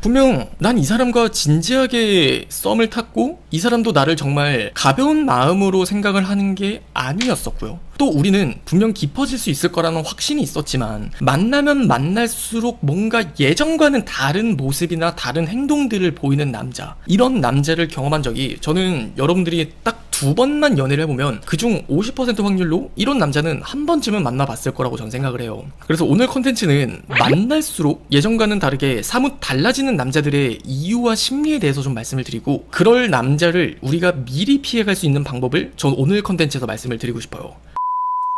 분명 난 이 사람과 진지하게 썸을 탔고 이 사람도 나를 정말 가벼운 마음으로 생각을 하는 게 아니었었고요. 또 우리는 분명 깊어질 수 있을 거라는 확신이 있었지만 만나면 만날수록 뭔가 예전과는 다른 모습이나 다른 행동들을 보이는 남자, 이런 남자를 경험한 적이 저는 여러분들이 딱 2번만 연애를 해보면 그중 50% 확률로 이런 남자는 한 번쯤은 만나봤을 거라고 전 생각을 해요. 그래서 오늘 컨텐츠는 만날수록 예전과는 다르게 사뭇 달라지는 남자들의 이유와 심리에 대해서 좀 말씀을 드리고, 그럴 남자를 우리가 미리 피해갈 수 있는 방법을 전 오늘 컨텐츠에서 말씀을 드리고 싶어요.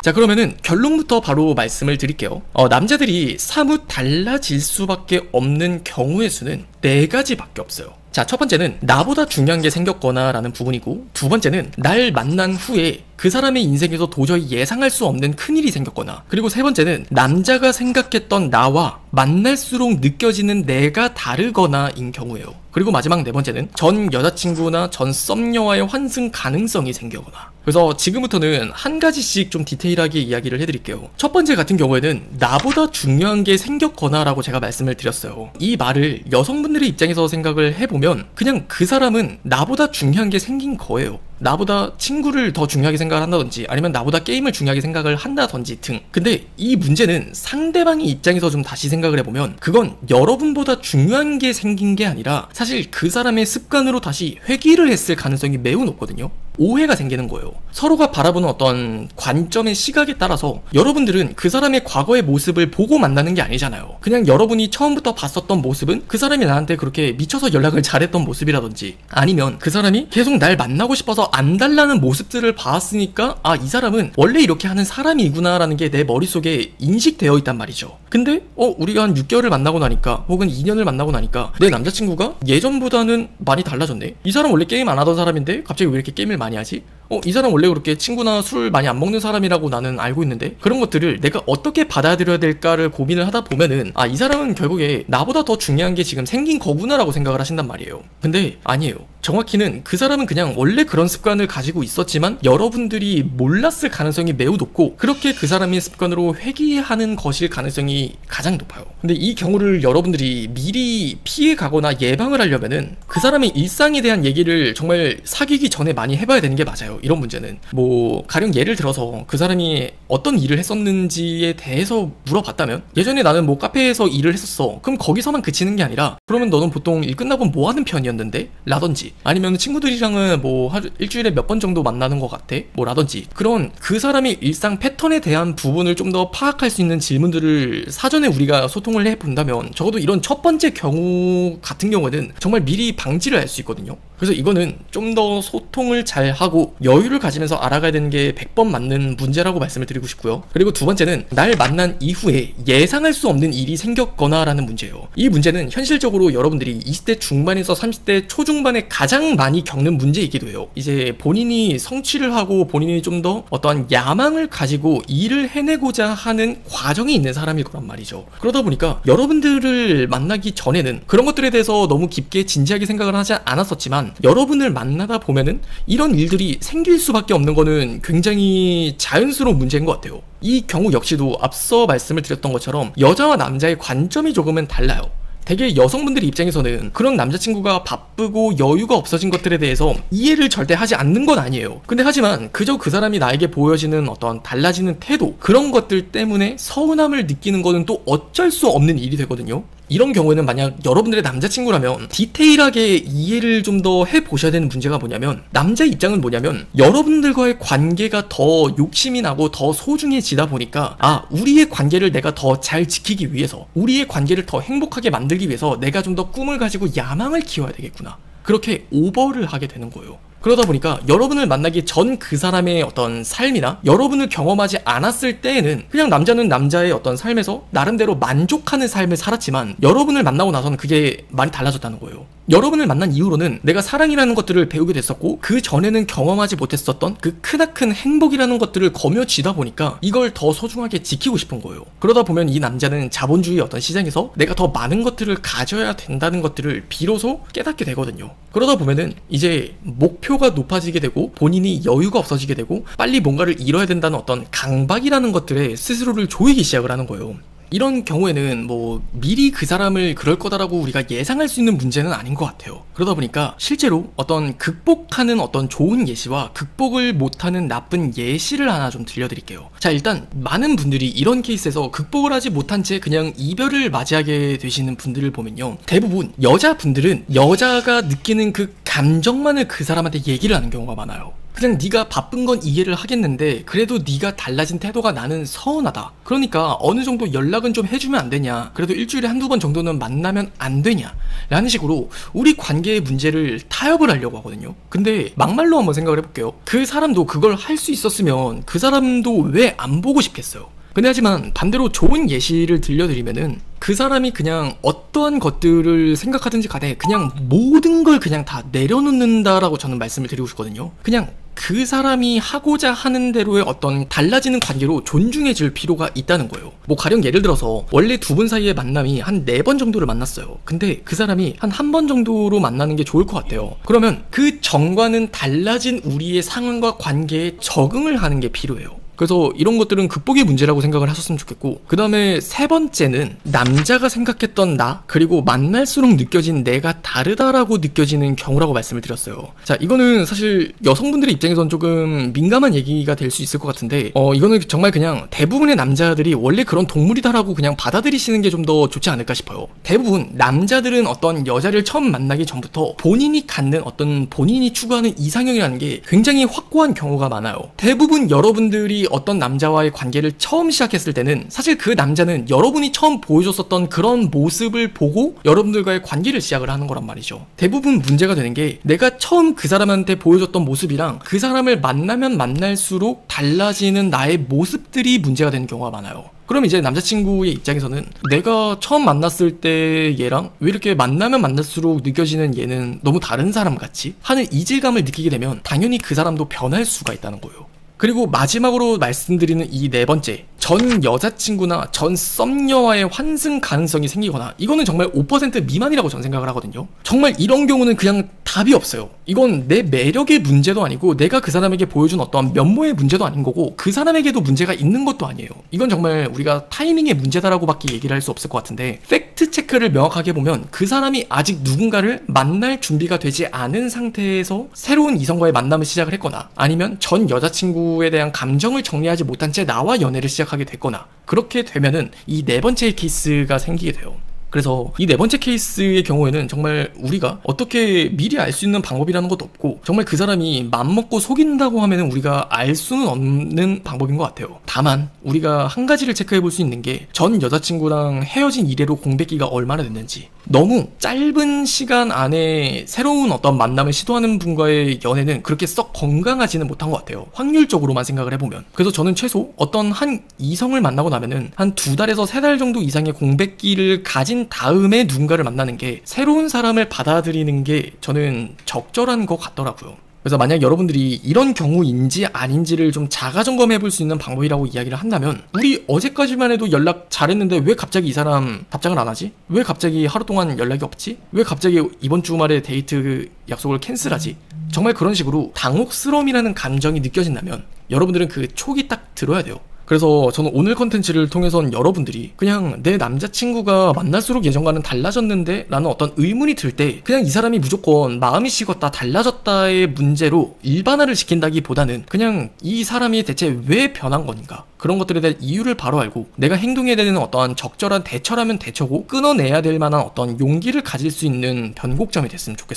자, 그러면은 결론부터 바로 말씀을 드릴게요. 남자들이 사뭇 달라질 수밖에 없는 경우의 수는 4가지밖에 없어요. 자, 첫 번째는 나보다 중요한 게 생겼거나 라는 부분이고, 두 번째는 날 만난 후에 그 사람의 인생에서 도저히 예상할 수 없는 큰일이 생겼거나, 그리고 세 번째는 남자가 생각했던 나와 만날수록 느껴지는 내가 다르거나 인 경우예요. 그리고 마지막 4번째는 전 여자친구나 전 썸녀와의 환승 가능성이 생기거나. 그래서 지금부터는 한 가지씩 좀 디테일하게 이야기를 해드릴게요. 첫 번째 같은 경우에는 나보다 중요한 게 생겼거나 라고 제가 말씀을 드렸어요. 이 말을 여성분들의 입장에서 생각을 해보면 그냥 그 사람은 나보다 중요한 게 생긴 거예요. 나보다 친구를 더 중요하게 생각을 한다든지 아니면 나보다 게임을 중요하게 생각을 한다든지 등. 근데 이 문제는 상대방의 입장에서 좀 다시 생각을 해보면 그건 여러분보다 중요한 게 생긴 게 아니라 사실 그 사람의 습관으로 다시 회귀를 했을 가능성이 매우 높거든요. 오해가 생기는 거예요. 서로가 바라보는 어떤 관점의 시각에 따라서 여러분들은 그 사람의 과거의 모습을 보고 만나는 게 아니잖아요. 그냥 여러분이 처음부터 봤었던 모습은 그 사람이 나한테 그렇게 미쳐서 연락을 잘했던 모습이라든지, 아니면 그 사람이 계속 날 만나고 싶어서 안 달라는 모습들을 봤으니까 아, 이 사람은 원래 이렇게 하는 사람이구나 라는 게 내 머릿속에 인식되어 있단 말이죠. 근데 우리가 한 6개월을 만나고 나니까 혹은 2년을 만나고 나니까 내 남자친구가 예전보다는 많이 달라졌네. 이 사람 원래 게임 안 하던 사람인데 갑자기 왜 이렇게 게임을 많이 하지? 이 사람 원래 그렇게 친구나 술 많이 안 먹는 사람이라고 나는 알고 있는데, 그런 것들을 내가 어떻게 받아들여야 될까를 고민을 하다 보면은 아, 이 사람은 결국에 나보다 더 중요한 게 지금 생긴 거구나 라고 생각을 하신단 말이에요. 근데 아니에요. 정확히는 그 사람은 그냥 원래 그런 습관을 가지고 있었지만 여러분들이 몰랐을 가능성이 매우 높고, 그렇게 그 사람의 습관으로 회귀하는 것일 가능성이 가장 높아요. 근데 이 경우를 여러분들이 미리 피해가거나 예방을 하려면은 그 사람의 일상에 대한 얘기를 정말 사귀기 전에 많이 해봐야 되는 게 맞아요. 이런 문제는 뭐 가령 예를 들어서 그 사람이 어떤 일을 했었는지에 대해서 물어봤다면, 예전에 나는 뭐 카페에서 일을 했었어. 그럼 거기서만 그치는 게 아니라 그러면 너는 보통 일 끝나고 뭐 하는 편이었는데? 라든지, 아니면 친구들이랑은 뭐 일주일에 몇 번 정도 만나는 것 같아? 뭐 라든지, 그런 그 사람의 일상 패턴에 대한 부분을 좀 더 파악할 수 있는 질문들을 사전에 우리가 소통을 해본다면 적어도 이런 첫 번째 경우 같은 경우는 정말 미리 방지를 할 수 있거든요. 그래서 이거는 좀 더 소통을 잘 하고 여유를 가지면서 알아가야 되는 게 100번 맞는 문제라고 말씀을 드리고 싶고요. 그리고 두 번째는 날 만난 이후에 예상할 수 없는 일이 생겼거나 라는 문제예요. 이 문제는 현실적으로 여러분들이 20대 중반에서 30대 초중반에 가장 많이 겪는 문제이기도 해요. 이제 본인이 성취를 하고 본인이 좀 더 어떠한 야망을 가지고 일을 해내고자 하는 과정이 있는 사람일 거란 말이죠. 그러다 보니까 여러분들을 만나기 전에는 그런 것들에 대해서 너무 깊게 진지하게 생각을 하지 않았었지만, 여러분을 만나다 보면은 이런 일들이 생길 수밖에 없는 거는 굉장히 자연스러운 문제인 것 같아요. 이 경우 역시도 앞서 말씀을 드렸던 것처럼 여자와 남자의 관점이 조금은 달라요. 되게 여성분들의 입장에서는 그런 남자친구가 바쁘고 여유가 없어진 것들에 대해서 이해를 절대 하지 않는 건 아니에요. 근데 하지만 그저 그 사람이 나에게 보여지는 어떤 달라지는 태도, 그런 것들 때문에 서운함을 느끼는 거는 또 어쩔 수 없는 일이 되거든요. 이런 경우에는 만약 여러분들의 남자친구라면 디테일하게 이해를 좀 더 해보셔야 되는 문제가 뭐냐면, 남자 입장은 뭐냐면 여러분들과의 관계가 더 욕심이 나고 더 소중해지다 보니까 아, 우리의 관계를 내가 더 잘 지키기 위해서, 우리의 관계를 더 행복하게 만들기 위해서 내가 좀 더 꿈을 가지고 야망을 키워야 되겠구나, 그렇게 오버를 하게 되는 거예요. 그러다 보니까 여러분을 만나기 전 그 사람의 어떤 삶이나 여러분을 경험하지 않았을 때에는 그냥 남자는 남자의 어떤 삶에서 나름대로 만족하는 삶을 살았지만, 여러분을 만나고 나서는 그게 많이 달라졌다는 거예요. 여러분을 만난 이후로는 내가 사랑이라는 것들을 배우게 됐었고, 그 전에는 경험하지 못했었던 그 크나큰 행복이라는 것들을 거머쥐다 보니까 이걸 더 소중하게 지키고 싶은 거예요. 그러다 보면 이 남자는 자본주의 어떤 시장에서 내가 더 많은 것들을 가져야 된다는 것들을 비로소 깨닫게 되거든요. 그러다 보면은 이제 목표가 높아지게 되고 본인이 여유가 없어지게 되고 빨리 뭔가를 이뤄야 된다는 어떤 강박이라는 것들에 스스로를 조이기 시작을 하는 거예요. 이런 경우에는 뭐 미리 그 사람을 그럴 거다라고 우리가 예상할 수 있는 문제는 아닌 것 같아요. 그러다 보니까 실제로 어떤 극복하는 어떤 좋은 예시와 극복을 못하는 나쁜 예시를 하나 좀 들려드릴게요. 자, 일단 많은 분들이 이런 케이스에서 극복을 하지 못한 채 그냥 이별을 맞이하게 되시는 분들을 보면요, 대부분 여자분들은 여자가 느끼는 그 감정만을 그 사람한테 얘기를 하는 경우가 많아요. 그냥 네가 바쁜 건 이해를 하겠는데 그래도 네가 달라진 태도가 나는 서운하다. 그러니까 어느 정도 연락은 좀 해주면 안 되냐, 그래도 일주일에 한두 번 정도는 만나면 안 되냐 라는 식으로 우리 관계의 문제를 타협을 하려고 하거든요. 근데 막말로 한번 생각을 해볼게요. 그 사람도 그걸 할 수 있었으면 그 사람도 왜 안 보고 싶겠어요. 근데 하지만 반대로 좋은 예시를 들려드리면은 그 사람이 그냥 어떠한 것들을 생각하든지 간에 그냥 모든 걸 그냥 다 내려놓는다라고 저는 말씀을 드리고 싶거든요. 그냥 그 사람이 하고자 하는 대로의 어떤 달라지는 관계로 존중해줄 필요가 있다는 거예요. 뭐 가령 예를 들어서 원래 두 분 사이의 만남이 한 4번 정도를 만났어요. 근데 그 사람이 한 1번 정도로 만나는 게 좋을 것 같아요. 그러면 그 전과는 달라진 우리의 상황과 관계에 적응을 하는 게 필요해요. 그래서 이런 것들은 극복의 문제라고 생각을 하셨으면 좋겠고, 그 다음에 3번째는 남자가 생각했던 나, 그리고 만날수록 느껴진 내가 다르다라고 느껴지는 경우라고 말씀을 드렸어요. 자, 이거는 사실 여성분들의 입장에선 조금 민감한 얘기가 될 수 있을 것 같은데 이거는 정말 그냥 대부분의 남자들이 원래 그런 동물이다라고 그냥 받아들이시는 게 좀 더 좋지 않을까 싶어요. 대부분 남자들은 어떤 여자를 처음 만나기 전부터 본인이 갖는 어떤 본인이 추구하는 이상형이라는 게 굉장히 확고한 경우가 많아요. 대부분 여러분들이 어떤 남자와의 관계를 처음 시작했을 때는 사실 그 남자는 여러분이 처음 보여줬었던 그런 모습을 보고 여러분들과의 관계를 시작을 하는 거란 말이죠. 대부분 문제가 되는 게 내가 처음 그 사람한테 보여줬던 모습이랑 그 사람을 만나면 만날수록 달라지는 나의 모습들이 문제가 되는 경우가 많아요. 그럼 이제 남자친구의 입장에서는 내가 처음 만났을 때 얘랑 왜 이렇게 만나면 만날수록 느껴지는 얘는 너무 다른 사람 같지? 하는 이질감을 느끼게 되면 당연히 그 사람도 변할 수가 있다는 거예요. 그리고 마지막으로 말씀드리는 이 4번째, 전 여자친구나 전 썸녀와의 환승 가능성이 생기거나, 이거는 정말 5% 미만이라고 저는 생각을 하거든요. 정말 이런 경우는 그냥 답이 없어요. 이건 내 매력의 문제도 아니고 내가 그 사람에게 보여준 어떤 면모의 문제도 아닌 거고 그 사람에게도 문제가 있는 것도 아니에요. 이건 정말 우리가 타이밍의 문제다라고 밖에 얘기를 할 수 없을 것 같은데, 팩트 체크를 명확하게 보면 그 사람이 아직 누군가를 만날 준비가 되지 않은 상태에서 새로운 이성과의 만남을 시작을 했거나, 아니면 전 여자친구에 대한 감정을 정리하지 못한 채 나와 연애를 시작하게 됐거나, 그렇게 되면은 이 4번째 케이스가 생기게 돼요. 그래서 이 4번째 케이스의 경우에는 정말 우리가 어떻게 미리 알 수 있는 방법이라는 것도 없고, 정말 그 사람이 맘먹고 속인다고 하면 우리가 알 수는 없는 방법인 것 같아요. 다만 우리가 한 가지를 체크해 볼 수 있는 게, 전 여자친구랑 헤어진 이래로 공백기가 얼마나 됐는지. 너무 짧은 시간 안에 새로운 어떤 만남을 시도하는 분과의 연애는 그렇게 썩 건강하지는 못한 것 같아요. 확률적으로만 생각을 해보면. 그래서 저는 최소 어떤 한 이성을 만나고 나면은 한 2달에서 3달 정도 이상의 공백기를 가진 다음에 누군가를 만나는 게, 새로운 사람을 받아들이는 게 저는 적절한 것 같더라고요. 그래서 만약 여러분들이 이런 경우인지 아닌지를 좀 자가 점검해 볼 수 있는 방법이라고 이야기를 한다면, 우리 어제까지만 해도 연락 잘했는데 왜 갑자기 이 사람 답장을 안 하지? 왜 갑자기 하루 동안 연락이 없지? 왜 갑자기 이번 주말에 데이트 약속을 캔슬하지? 정말 그런 식으로 당혹스러움이라는 감정이 느껴진다면 여러분들은 그 촉이 딱 들어야 돼요. 그래서 저는 오늘 컨텐츠를 통해선 여러분들이 그냥 내 남자친구가 만날수록 예전과는 달라졌는데 라는 어떤 의문이 들 때, 그냥 이 사람이 무조건 마음이 식었다, 달라졌다의 문제로 일반화를 시킨다기보다는 그냥 이 사람이 대체 왜 변한 건가, 그런 것들에 대한 이유를 바로 알고 내가 행동해야 되는 어떠한 적절한 대처라면 대처고, 끊어내야 될 만한 어떤 용기를 가질 수 있는 변곡점이 됐으면 좋겠어요.